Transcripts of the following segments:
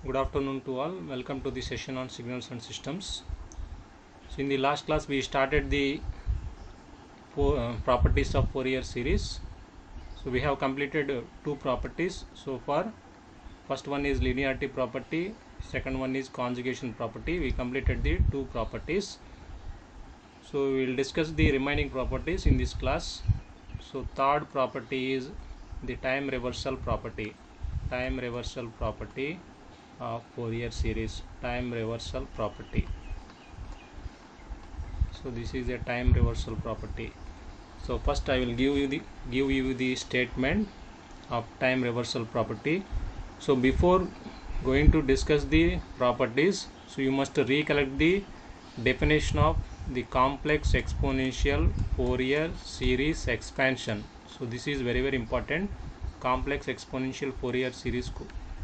Good afternoon to all. Welcome to the session on signals and systems. So in the last class we started the properties of Fourier series. So we have completed two properties so far. First one is linearity property, second one is conjugation property. We completed the two properties. So we will discuss the remaining properties in this class. So third property is the time reversal property. Time reversal property of Fourier series. Time reversal property. So this is a time reversal property. So first I will give you the statement of time reversal property. So before going to discuss the properties, so you must recollect the definition of the complex exponential Fourier series expansion. So this is very important. Complex exponential Fourier series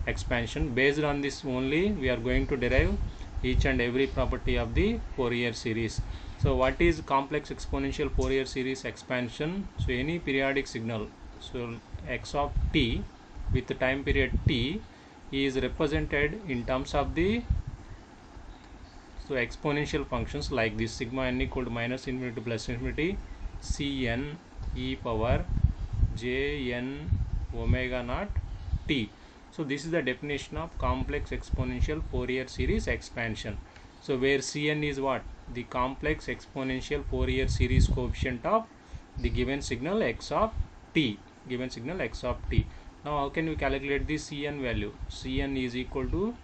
expansion. Based on this only we are going to derive each and every property of the Fourier series. So what is complex exponential Fourier series expansion? So any periodic signal, so x of t with the time period t is represented in terms of the exponential functions like this: sigma n equal to minus infinity to plus infinity cn e power j n omega naught t. So this is the definition of complex exponential Fourier series expansion. So where Cn is what? The complex exponential Fourier series coefficient of the given signal x of t. Given signal x of t. Now how can we calculate the Cn value? Cn is equal to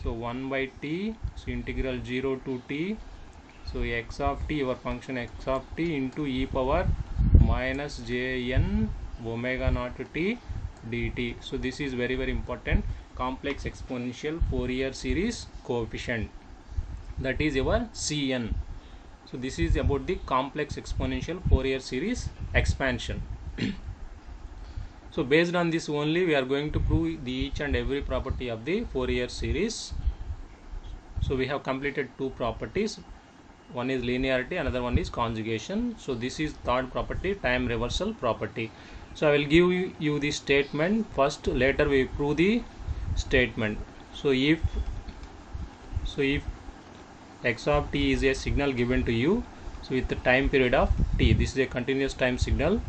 1 by t, so integral 0 to t, so x of t, your function x of t into e power minus jn omega naught t dt. So this is very important. Complex exponential Fourier series coefficient, that is your Cn. So this is about the complex exponential Fourier series expansion. So based on this only we are going to prove each and every property of the Fourier series. So we have completed two properties. One is linearity, another one is conjugation. So this is third property, time reversal property. So I will give you the statement first, later we prove the statement. So if x of t is a signal given to you, so with the time period of t, this is a continuous time signal,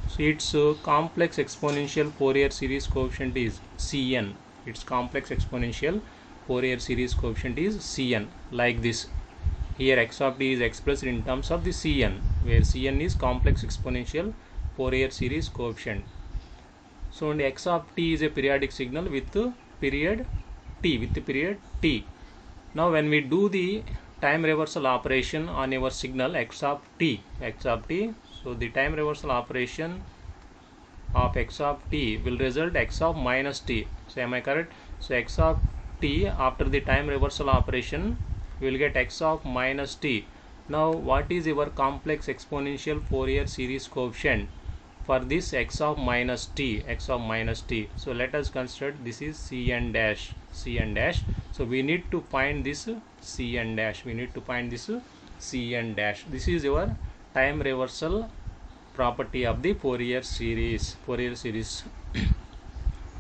so its complex exponential Fourier series coefficient is Cn. Its complex exponential Fourier series coefficient is Cn, like this. Here x of t is expressed in terms of the Cn, where Cn is complex exponential Fourier series coefficient. So and x of t is a periodic signal with period t. Now when we do the time reversal operation on our signal x of t, so the time reversal operation of x of t will result x of minus t. So am I correct? So x of t after the time reversal operation we will get x of minus t. Now what is your complex exponential Fourier series coefficient for this x of minus t? So let us consider this is Cn dash. So we need to find this Cn dash. This is your time reversal property of the Fourier series.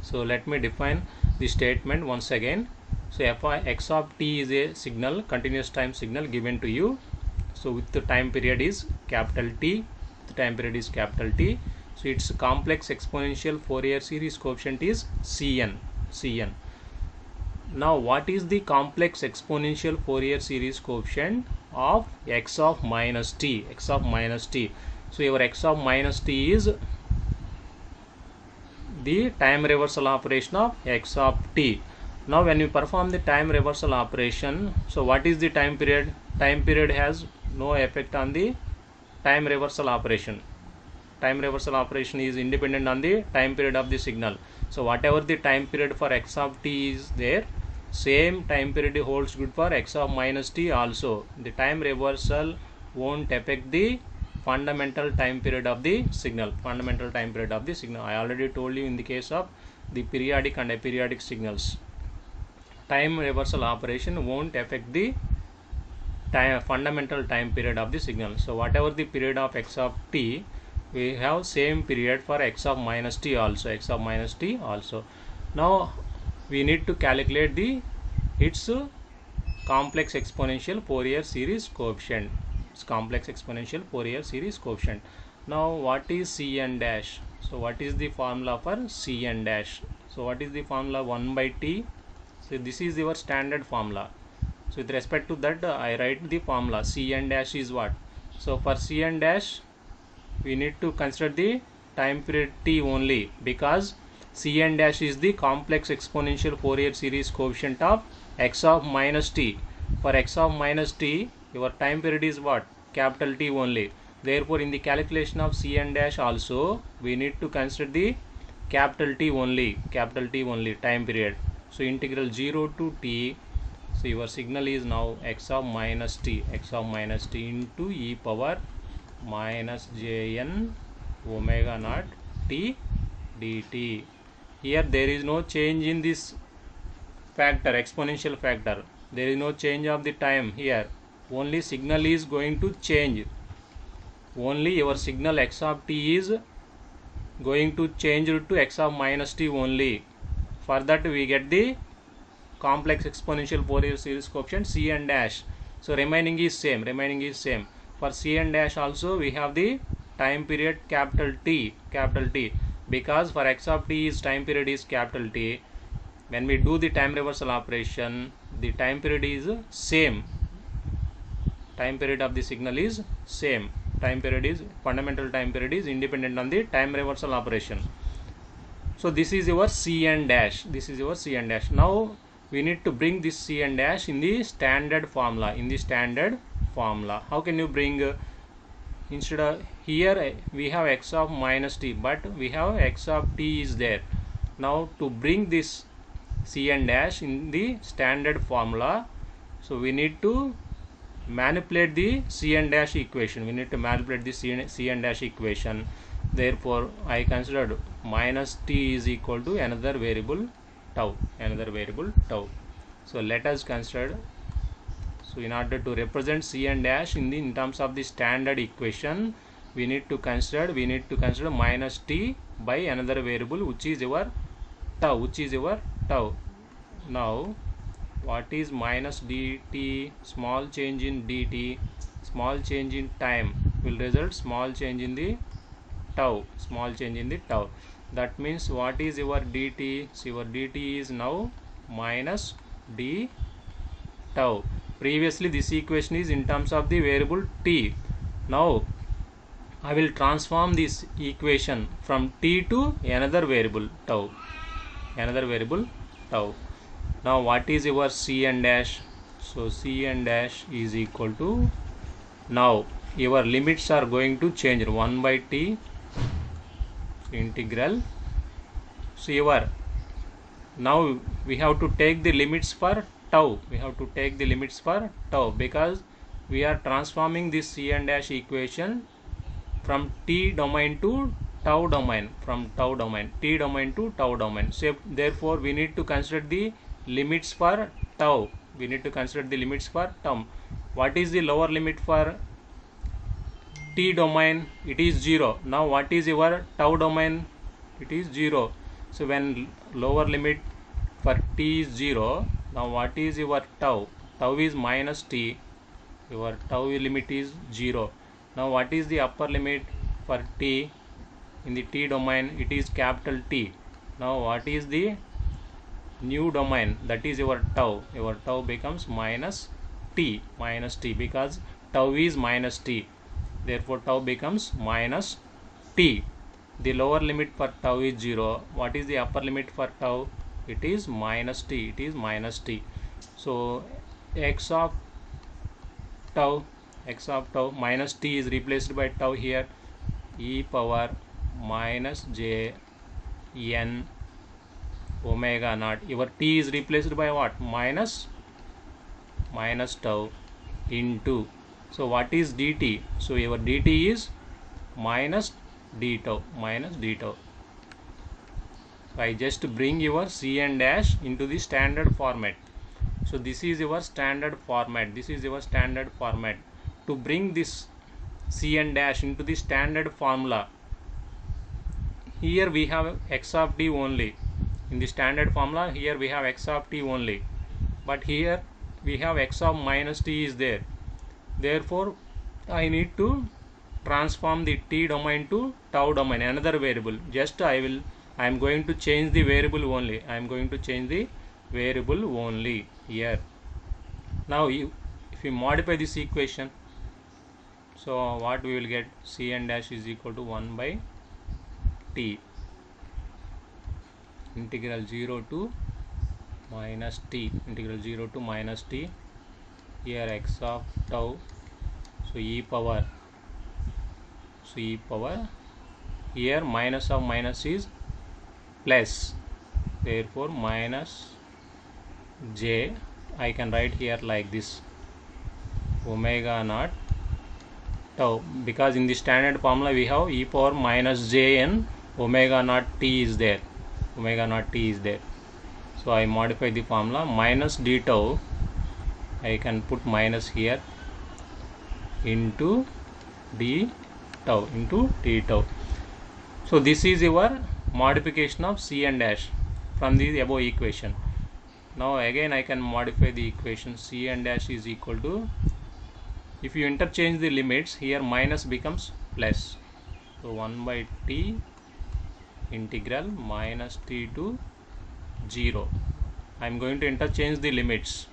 So let me define the statement once again. So x of t is a signal, continuous time signal given to you. So with the time period is capital T. So its complex exponential Fourier series coefficient is Cn. Now what is the complex exponential Fourier series coefficient of x of minus t? So your x of minus t is the time reversal operation of x of t. Now when you perform the time reversal operation, so what is the time period? Time period has no effect on the time reversal operation. Time reversal operation is independent on the time period of the signal. So whatever the time period for x of t is there, same time period holds good for x of minus t also. The time reversal won't affect the fundamental time period of the signal. I already told you in the case of the periodic and aperiodic signals, time reversal operation won't affect the fundamental time period of the signal. So whatever the period of x of t, we have same period for x of minus t also. Now we need to calculate the its complex exponential Fourier series coefficient. It's complex exponential Fourier series coefficient. Now what is Cn dash? So what is the formula for Cn dash? So what is the formula? 1 by t. So this is your standard formula. So with respect to that, I write the formula. Cn dash is what? So for Cn dash, we need to consider the time period t only, because Cn dash is the complex exponential Fourier series coefficient of x of minus t. For x of minus t, your time period is what? Capital T only. Therefore, in the calculation of Cn dash also, we need to consider the capital T only time period. So integral 0 to t. So your signal is now x of minus t into e power minus jn omega naught t dt. Here there is no change in this factor, exponential factor. There is no change of the time here. Only signal is going to change. Only your signal x of t is going to change to x of minus t only. For that we get the complex exponential Fourier series coefficient Cn dash. So remaining is same. For Cn dash also we have the time period capital T, because for x of t is time period is capital T. When we do the time reversal operation, the time period is same. Time period of the signal is same. Fundamental time period is independent on the time reversal operation. So this is your Cn dash. Now we need to bring this Cn dash in the standard formula. How can you bring? Instead of here we have x of minus t, but we have x of t is there. Now to bring this Cn dash in the standard formula, so we need to manipulate the Cn dash equation. Cn dash equation. Therefore, I considered minus t is equal to another variable tau. So let us consider. So in order to represent Cn dash in terms of the standard equation, we need to consider minus t by another variable, which is your tau. Now what is minus dt? Small change in dt, small change in time will result small change in the tau. That means what is your dt? So your dt is now minus d tau. Previously this equation is in terms of the variable t. Now I will transform this equation from t to another variable tau. Now what is your Cn dash? So Cn dash is equal to, now your limits are going to change. 1 by t integral. So now we have to take the limits for tau. Because we are transforming this Cn dash equation from t domain to tau domain. So therefore we need to consider the limits for tau. What is the lower limit for t domain? It is 0. Now what is your tau domain? It is 0. So when lower limit for t is 0, now what is your tau? Tau is minus t. Your tau limit is 0. Now what is the upper limit for t in the t domain? It is capital T. Now what is the new domain? That is your tau. Becomes minus t, because tau is minus t. Therefore tau becomes minus t. The lower limit for tau is 0. What is the upper limit for tau? It is minus t. So x of tau minus t is replaced by tau here, e power minus j n omega naught. Your t is replaced by what? Minus tau into. So what is dt? So your dt is minus d tau. So I just bring your Cn dash into the standard format. So this is your standard format. To bring this Cn dash into the standard formula, here we have x of t only. In the standard formula, here we have x of t only, but here we have x of minus t is there. Therefore, I need to transform the t domain to tau domain, another variable. Just I am going to change the variable only. I am going to change the variable only here. Now, if you modify this equation, so what we will get, Cn dash is equal to 1 by t integral 0 to minus t, integral 0 to minus t, here x of tau, so e power, here minus of minus is plus, therefore minus j, I can write here like this, omega naught tau, because in the standard formula we have e power minus j and omega naught t is there, so I modify the formula, minus d tau, I can put minus here, into d tau, so this is your modification of Cn dash from the above equation. Now again I can modify the equation, Cn dash is equal to, if you interchange the limits, here minus becomes plus, so 1 by t integral minus t to 0. I am going to interchange the limits,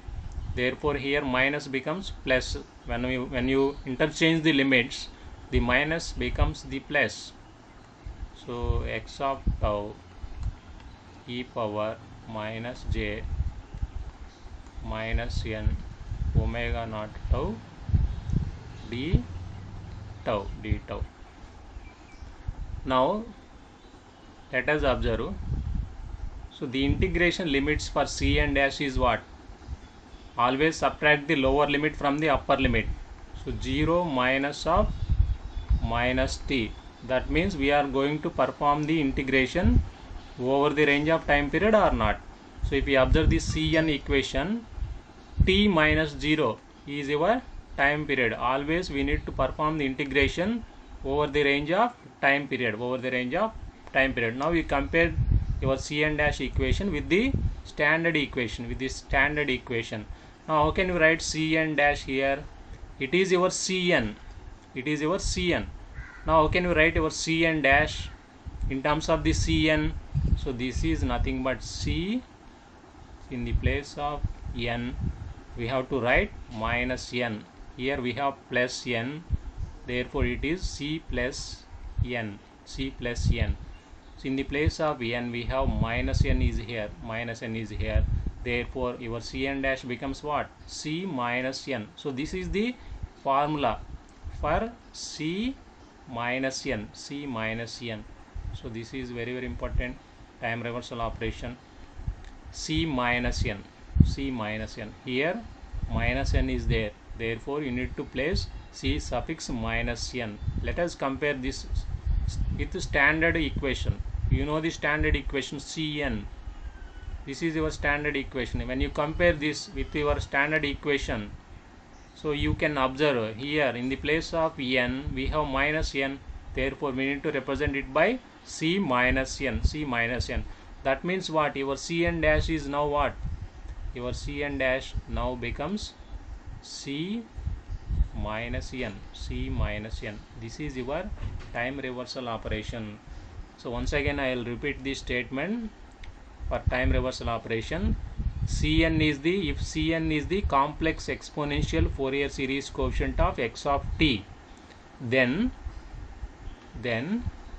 therefore here minus becomes plus. When you interchange the limits, the minus becomes the plus, so x of tau e power minus j minus n omega naught tau d tau. Now let us observe, so the integration limits for Cn dash is what? Always subtract the lower limit from the upper limit, so 0 minus of minus t, that means we are going to perform the integration over the range of time period or not. So if we observe the Cn equation, t minus 0 is your time period. Always we need to perform the integration over the range of time period, Now we compare your Cn dash equation with the standard equation, Now how can you write Cn dash here? It is your Cn. Now how can you write your Cn dash in terms of the Cn? So this is nothing but C, in the place of n we have to write minus n. Here we have plus n, therefore it is C plus n. So in the place of n we have minus n is here, therefore your Cn dash becomes what? C minus n. So this is the formula for C minus n. So this is very important, time reversal operation, C minus n. Here minus n is there, therefore you need to place C suffix minus n. Let us compare this with the standard equation. You know the standard equation Cn. This is your standard equation. When you compare this with your standard equation, so you can observe here in the place of n we have minus n, therefore we need to represent it by C minus n. That means what? Your Cn dash is now what? Your Cn dash now becomes C minus n. This is your time reversal operation. So once again I will repeat this statement for time reversal operation. Cn is the, if Cn is the complex exponential Fourier series coefficient of x of t, then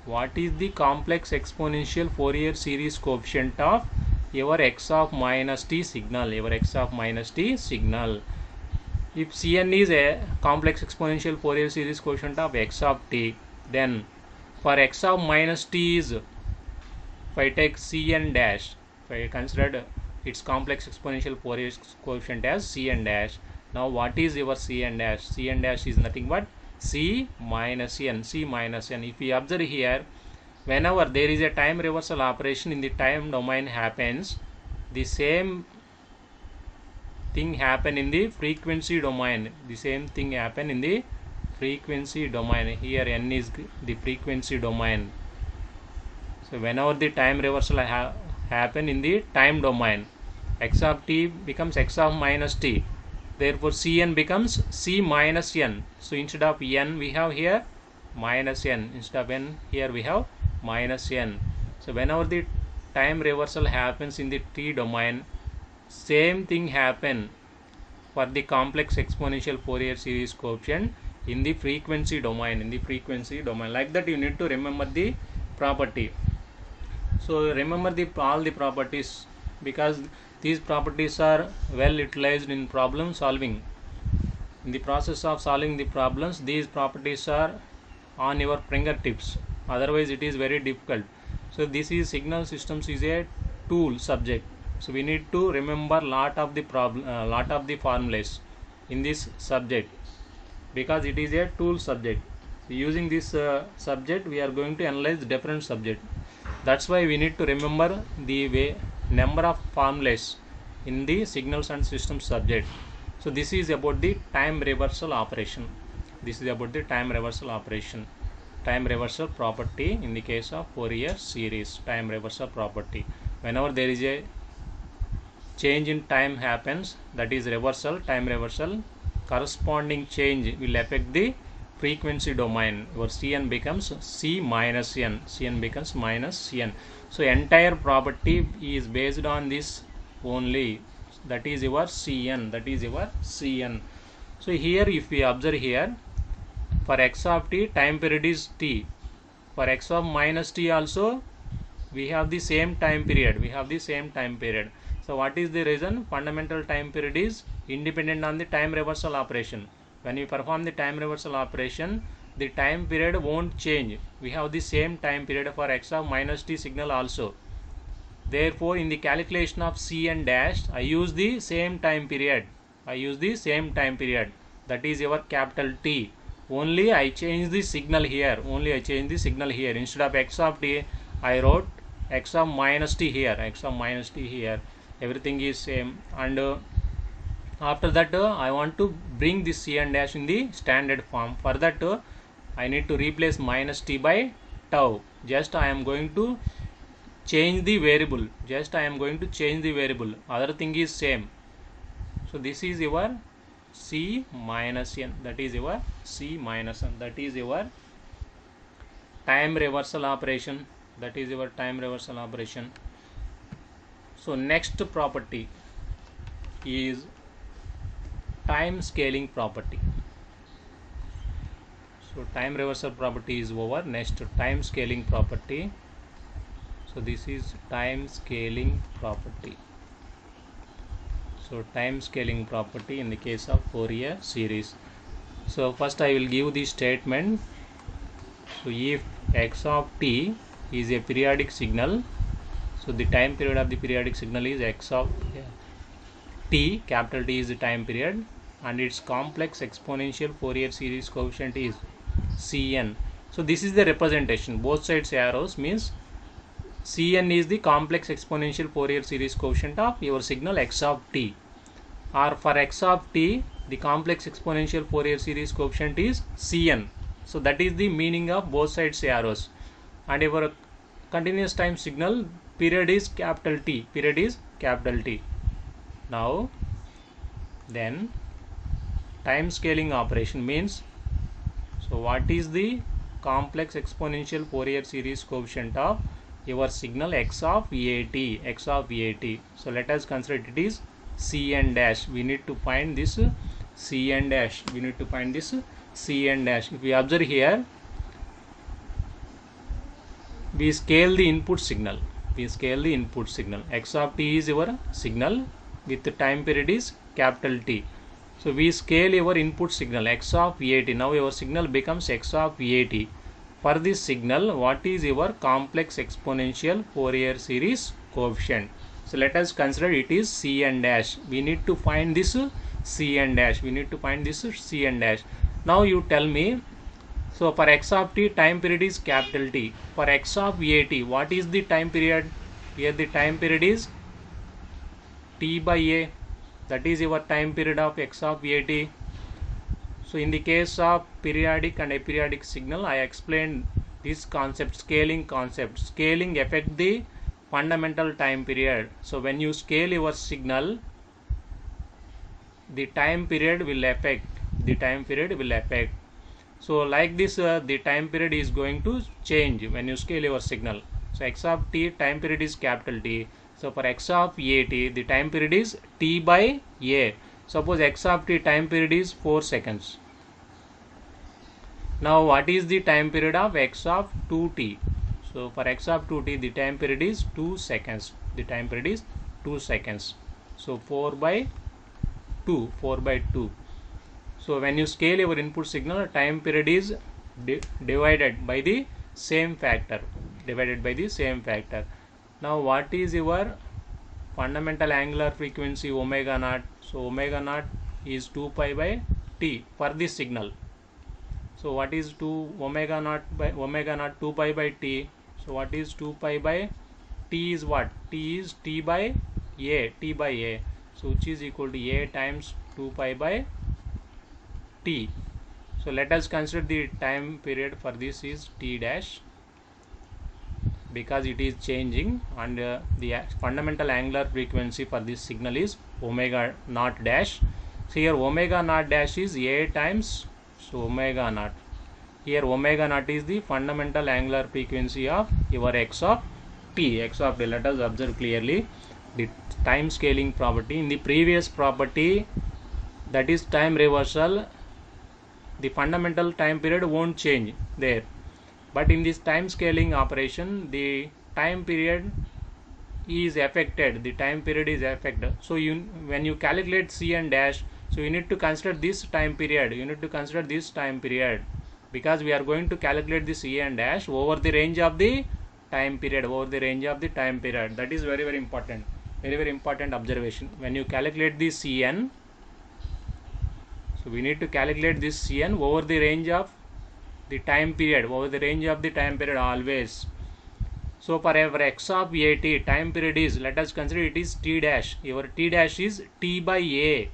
what is the complex exponential Fourier series coefficient of your x of minus t signal? If Cn is a complex exponential Fourier series coefficient of x of t, then for x of minus t is, if I take Cn dash, if I considered its complex exponential Fourier coefficient as Cn dash, now what is your Cn dash? Cn dash is nothing but C minus n. If we observe here, whenever there is a time reversal operation in the time domain happens, the same thing happen in the frequency domain. Here n is the frequency domain. So whenever the time reversal happen in the time domain. X of t becomes x of minus t. Therefore, Cn becomes C minus n. So instead of n we have here minus n. Instead of n here we have minus n. So whenever the time reversal happens in the t domain, same thing happen for the complex exponential Fourier series coefficient in the frequency domain. Like that you need to remember the property. So remember all the properties, because these properties are well utilized in problem solving. In the process of solving the problems, these properties are on your fingertips, otherwise it is very difficult. So this is signal systems is a tool subject, so we need to remember lot of the formulas in this subject, because it is a tool subject. Using this subject we are going to analyze different subject. That's why we need to remember the number of formulas in the signals and systems subject. So this is about the time reversal operation. Time reversal property in the case of Fourier series. Time reversal property, whenever there is a change in time happens, that is reversal, time reversal, corresponding change will affect the frequency domain. Your Cn becomes C minus n. Cn becomes minus n. So entire property is based on this only. That is your Cn. So here if we observe here, for x of t, time period is t. For x of minus t also we have the same time period. So what is the reason? Fundamental time period is independent on the time reversal operation. When we perform the time reversal operation, the time period won't change. We have the same time period for x of minus t signal also. Therefore, in the calculation of Cn dash, I use the same time period. That is your capital T. Only I change the signal here. Instead of x of t, I wrote x of minus t here. Everything is same. And after that I want to bring this Cn dash in the standard form. For that I need to replace minus t by tau. Just I am going to change the variable. Other thing is same. So this is your C minus n. That is your time reversal operation. So next property is time scaling property. So time reversal property is over. Next, time scaling property. So this is time scaling property. In the case of Fourier series. So first I will give the statement. So if x of t is a periodic signal, so the time period of the periodic signal is x of t, capital T is the time period, and its complex exponential Fourier series coefficient is Cn. So this is the representation. Both sides arrows means Cn is the complex exponential Fourier series coefficient of your signal x of t. Or for x of t, the complex exponential Fourier series coefficient is Cn. So that is the meaning of both sides arrows. And your continuous time signal period is capital T. Now then time scaling operation means, so what is the complex exponential Fourier series coefficient of your signal x of at? So let us consider it is Cn dash. We need to find this Cn dash. If we observe here, we scale the input signal. X of t is your signal with the time period is capital T. So we scale your input signal x of at. Now your signal becomes x of at. For this signal, what is your complex exponential Fourier series coefficient? So let us consider it is Cn dash. We need to find this Cn dash. Now you tell me, so for x of t, time period is capital T. For x of at, what is the time period? Here the time period is t by a. That is your time period of x of at. So in the case of periodic and aperiodic signal, I explained this concept, scaling concept. Scaling affect the fundamental time period. So when you scale your signal, the time period will affect. So like this, the time period is going to change when you scale your signal. So x of t time period is capital T. So for x of at, the time period is t by a. Suppose x of t time period is 4 seconds. Now what is the time period of x of 2t? So for x of 2t, the time period is 2 seconds. So 4 by 2. So when you scale your input signal, time period is divided by the same factor. Now what is your fundamental angular frequency omega naught? So omega naught is 2 pi by t for this signal. So what is omega naught 2 pi by t? So what is 2 pi by t is what? T is t by a. So which is equal to a times 2 pi by t. So let us consider the time period for this is t dash, because it is changing, and the fundamental angular frequency for this signal is omega naught dash. So here omega naught dash is a times, so omega naught. Here omega naught is the fundamental angular frequency of your x of t. Let us observe clearly the time scaling property. In the previous property, that is time reversal, the fundamental time period won't change there. But in this time scaling operation, the time period is affected. So when you calculate Cn dash, so you need to consider this time period. Because we are going to calculate this Cn dash over the range of the time period. That is very, very important. Very important observation. When you calculate this Cn, so we need to calculate this Cn over the range of the time period. Always. So for our x of at, time period is, let us consider it is t dash. Your t dash is t by a,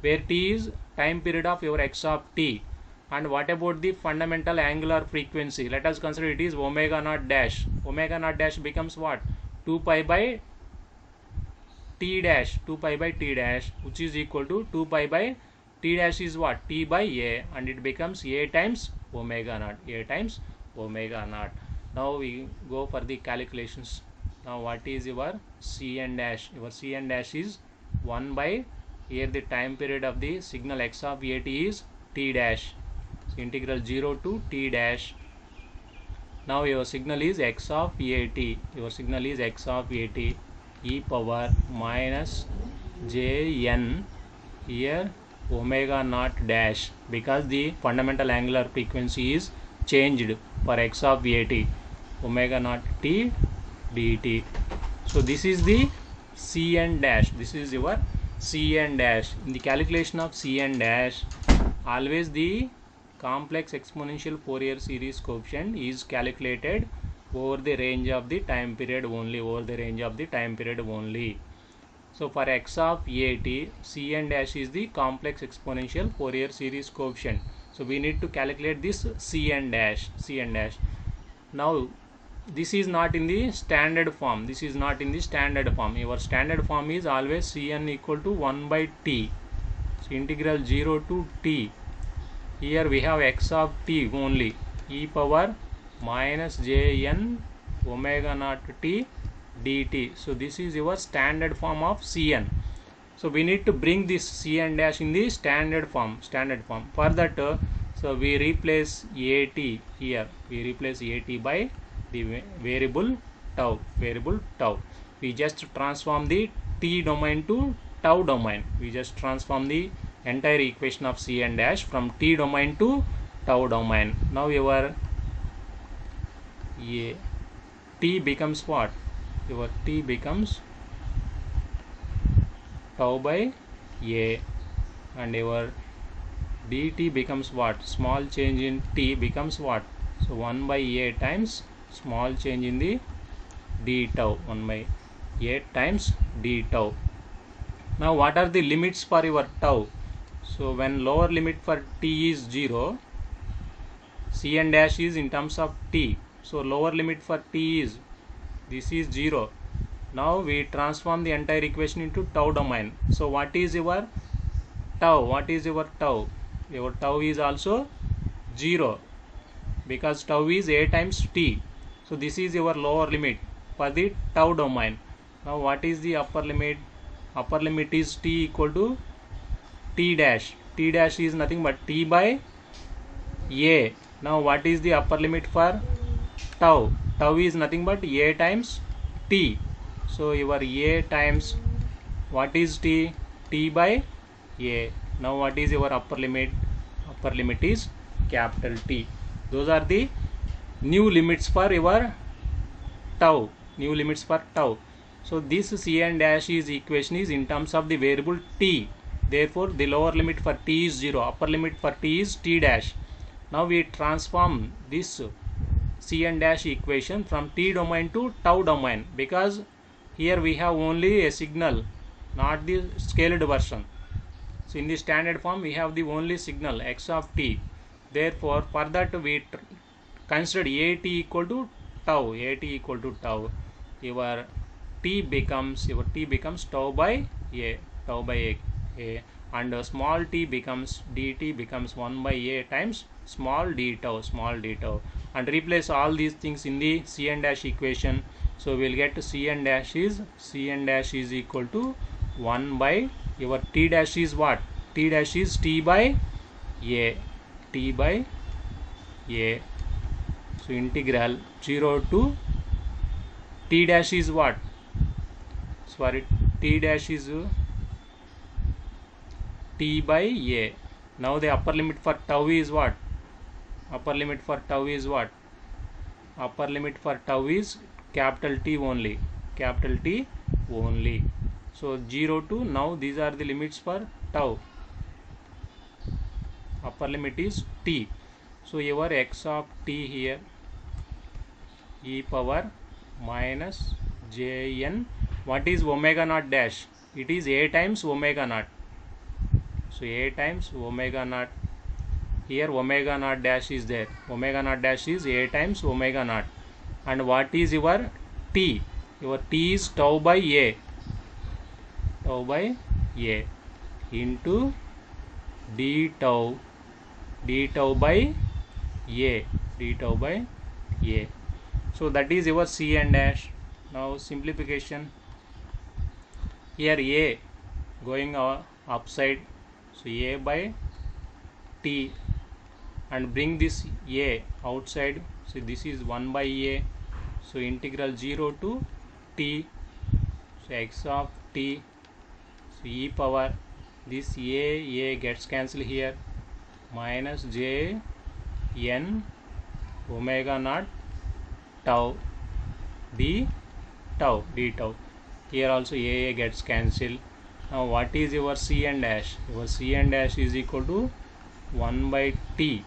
where t is time period of your x of t. And what about the fundamental angular frequency? Let us consider it is omega naught dash. Omega naught dash becomes what? 2 pi by t dash, which is equal to 2 pi by t dash is what? T by a, and it becomes a times omega naught. Now we go for the calculations. Now what is your Cn dash? Your Cn dash is 1 by, here the time period of the signal x of at is t dash. So integral 0 to t dash. Now your signal is x of at. E power minus jn, here omega naught dash, because the fundamental angular frequency is changed for x of at, omega naught t dt. So this is the Cn dash. In the calculation of Cn dash, always the complex exponential Fourier series coefficient is calculated over the range of the time period only. So for x of at, Cn dash is the complex exponential Fourier series coefficient. So we need to calculate this Cn dash. Now this is not in the standard form. Your standard form is always Cn equal to 1 by t. So integral 0 to t. Here we have x of t only, e power minus jn omega naught t dt. So this is your standard form of Cn. So we need to bring this Cn dash in the standard form. For that, so we replace at here. By the variable tau. We just transform the t domain to tau domain. We just transform the entire equation of Cn dash from t domain to tau domain. Now your t becomes what? Your t becomes tau by a, and your dt becomes what? Small change in t becomes what? So 1 by a times small change in the d tau, 1 by a times d tau. Now what are the limits for your tau? So when lower limit for t is 0, Cn dash is in terms of t. So lower limit for t is, this is 0. Now we transform the entire equation into tau domain. So what is your tau? What is your tau? Your tau is also 0 because tau is a times t. So this is your lower limit for the tau domain. Now what is the upper limit? Upper limit is t equal to t dash. T dash is nothing but t by a. Now what is the upper limit for tau? Tau is nothing but a times t. So your a times what is t? T by a. Now what is your upper limit? Upper limit is capital T. Those are the new limits for your tau. New limits for tau. So this Cn dash is equation is in terms of the variable t. Therefore the lower limit for t is 0. Upper limit for t is t dash. Now we transform this Cn dash equation from t domain to tau domain, because here we have only a signal, not the scaled version. So in the standard form we have the only signal x of t. Therefore for that we consider at equal to tau. At equal to tau. Your t becomes tau by a. Tau by a. And small t becomes dt becomes 1 by a times small d tau. Small d tau. And replace all these things in the Cn dash equation. So we will get Cn dash is equal to 1 by your t dash is what? T dash is t by a. T by a. So integral 0 to t dash is what? Sorry, t dash is t by a. Now the upper limit for tau is what? Upper limit for tau is what? Upper limit for tau is capital T only. Capital T only. So 0 to, now these are the limits for tau. Upper limit is t. So your x of t here e power minus jn. What is omega naught dash? It is a times omega naught. So a times omega naught. Here omega naught dash is there. Omega naught dash is a times omega naught. And what is your t? Your t is tau by a. Tau by a into d tau by a. D tau by a. So that is your Cn dash. Now simplification. Here a going upside. So a by t, and bring this a outside. So this is 1 by a. So integral 0 to t. So x of t. So e power this a gets cancelled here, minus j n omega naught tau d tau. Here also a gets cancelled. Now what is your Cn dash? Your Cn dash is equal to 1 by t.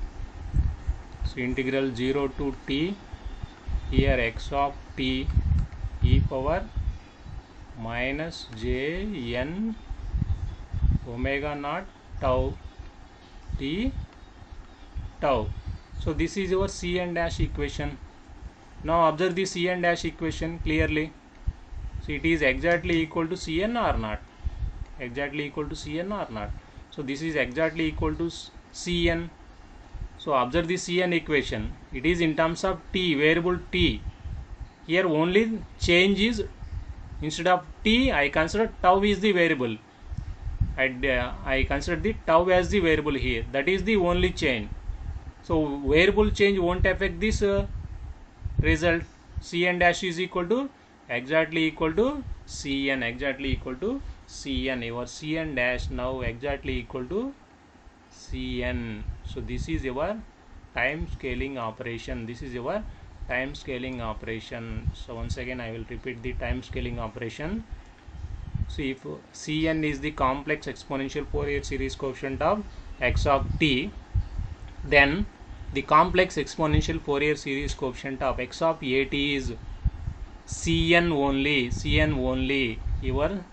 So integral 0 to t. Here x of t e power minus j n omega naught tau d tau. So this is your Cn dash equation. Now observe the Cn dash equation clearly. So it is exactly equal to Cn or not? Exactly equal to Cn or not? So this is exactly equal to Cn. So observe the Cn equation. It is in terms of t, variable t. Here only change is, instead of t I consider tau is the variable. I consider the tau as the variable here. That is the only change. So variable change won't affect this result. Cn dash is equal to exactly equal to Cn. Exactly equal to Cn. Your Cn dash now exactly equal to Cn. So this is your time scaling operation. This is your time scaling operation. So once again I will repeat the time scaling operation. So if Cn is the complex exponential Fourier series coefficient of x of t, then the complex exponential Fourier series coefficient of x of at is Cn only. Cn only. Your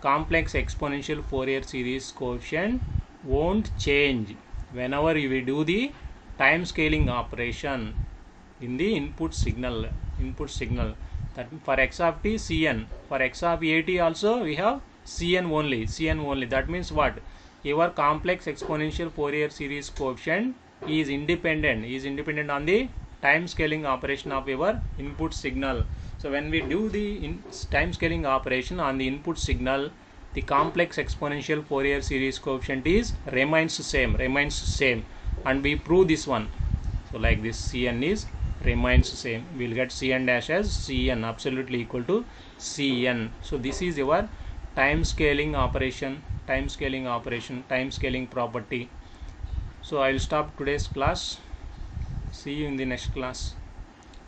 complex exponential Fourier series coefficient won't change whenever you will do the time scaling operation in the input signal. That for x of t, Cn. For x of at also we have Cn only. Cn only. That means what? Your complex exponential Fourier series coefficient is independent on the time scaling operation of your input signal. So when we do the time scaling operation on the input signal, the complex exponential Fourier series coefficient remains same, and we prove this one. So like this, Cn is remains same. We will get Cn dash as Cn absolutely equal to Cn. So this is your time scaling operation, time scaling property. So I will stop today's class. See you in the next class.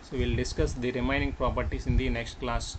So we will discuss the remaining properties in the next class.